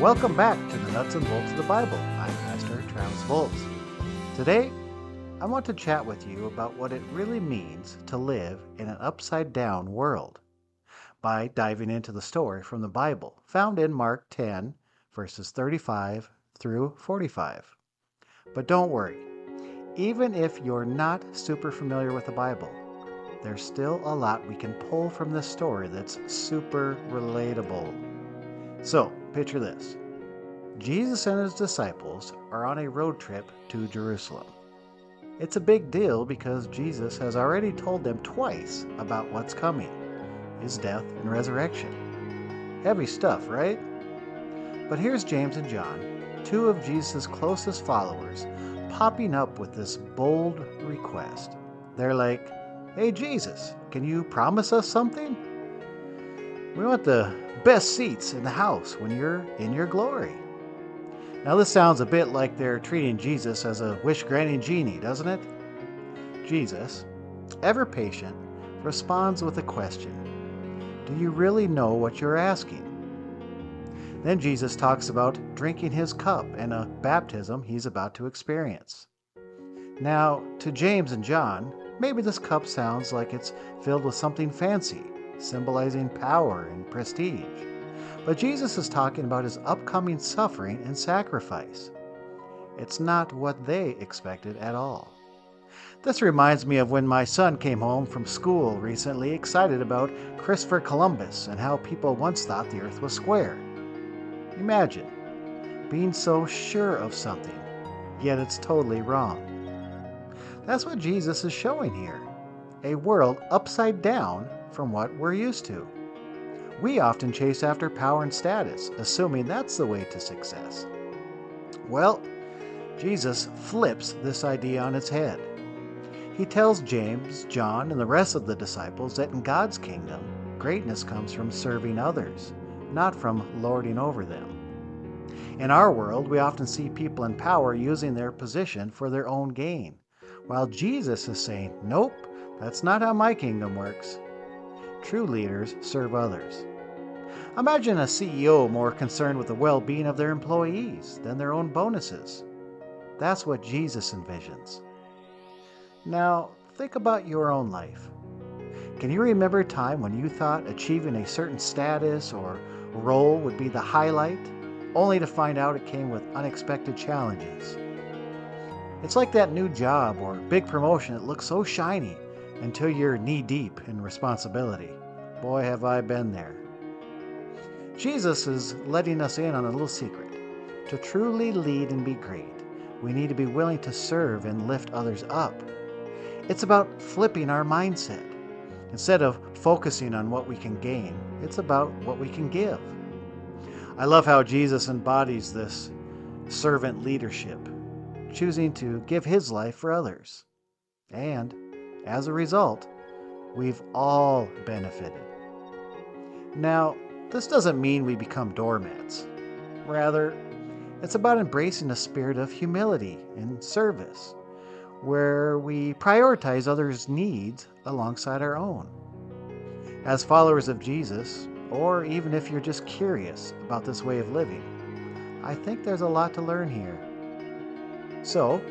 Welcome back to the Nuts and Bolts of the Bible. I'm Pastor Travis Bolts. Today, I want to chat with you about what it really means to live in an upside-down world by diving into the story from the Bible found in Mark 10, verses 35 through 45. But don't worry, even if you're not super familiar with the Bible, there's still a lot we can pull from this story that's super relatable. So, picture this. Jesus and his disciples are on a road trip to Jerusalem. It's a big deal because Jesus has already told them twice about what's coming, his death and resurrection. Heavy stuff, right? But here's James and John, two of Jesus' closest followers, popping up with this bold request. They're like, "Hey Jesus, can you promise us something? We want the best seats in the house when you're in your glory." Now this sounds a bit like they're treating Jesus as a wish-granting genie, doesn't it? Jesus, ever patient, responds with a question. Do you really know what you're asking? Then Jesus talks about drinking his cup and a baptism he's about to experience. Now, to James and John, maybe this cup sounds like it's filled with something fancy, symbolizing power and prestige. But Jesus is talking about his upcoming suffering and sacrifice. It's not what they expected at all. This reminds me of when my son came home from school recently excited about Christopher Columbus and how people once thought the earth was square. Imagine being so sure of something, yet it's totally wrong. That's what Jesus is showing here, a world upside down from what we're used to. We often chase after power and status, assuming that's the way to success. Well, Jesus flips this idea on its head. He tells James, John, and the rest of the disciples that in God's kingdom, greatness comes from serving others, not from lording over them. In our world, we often see people in power using their position for their own gain, while Jesus is saying, nope, that's not how my kingdom works. True leaders serve others. Imagine a CEO more concerned with the well-being of their employees than their own bonuses. That's what Jesus envisions. Now, think about your own life. Can you remember a time when you thought achieving a certain status or role would be the highlight, only to find out it came with unexpected challenges? It's like that new job or big promotion that looks so shiny until you're knee-deep in responsibility. Boy, have I been there. Jesus is letting us in on a little secret. To truly lead and be great, we need to be willing to serve and lift others up. It's about flipping our mindset. Instead of focusing on what we can gain, it's about what we can give. I love how Jesus embodies this servant leadership, choosing to give his life for others. And as a result, we've all benefited. Now, this doesn't mean we become doormats. Rather, it's about embracing a spirit of humility and service, where we prioritize others' needs alongside our own. As followers of Jesus, or even if you're just curious about this way of living, I think there's a lot to learn here. So,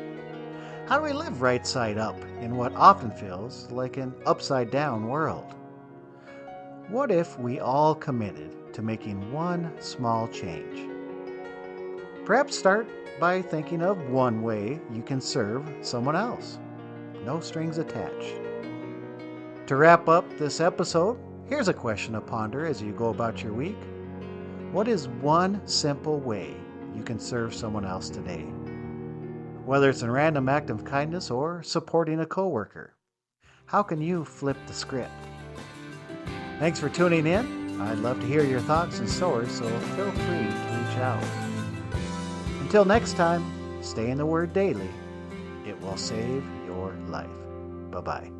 how do we live right side up in what often feels like an upside down world? What if we all committed to making one small change? Perhaps start by thinking of one way you can serve someone else. No strings attached. To wrap up this episode, here's a question to ponder as you go about your week. What is one simple way you can serve someone else today? Whether it's a random act of kindness or supporting a coworker, how can you flip the script? Thanks for tuning in. I'd love to hear your thoughts and stories, so feel free to reach out. Until next time, stay in the Word daily. It will save your life. Bye-bye.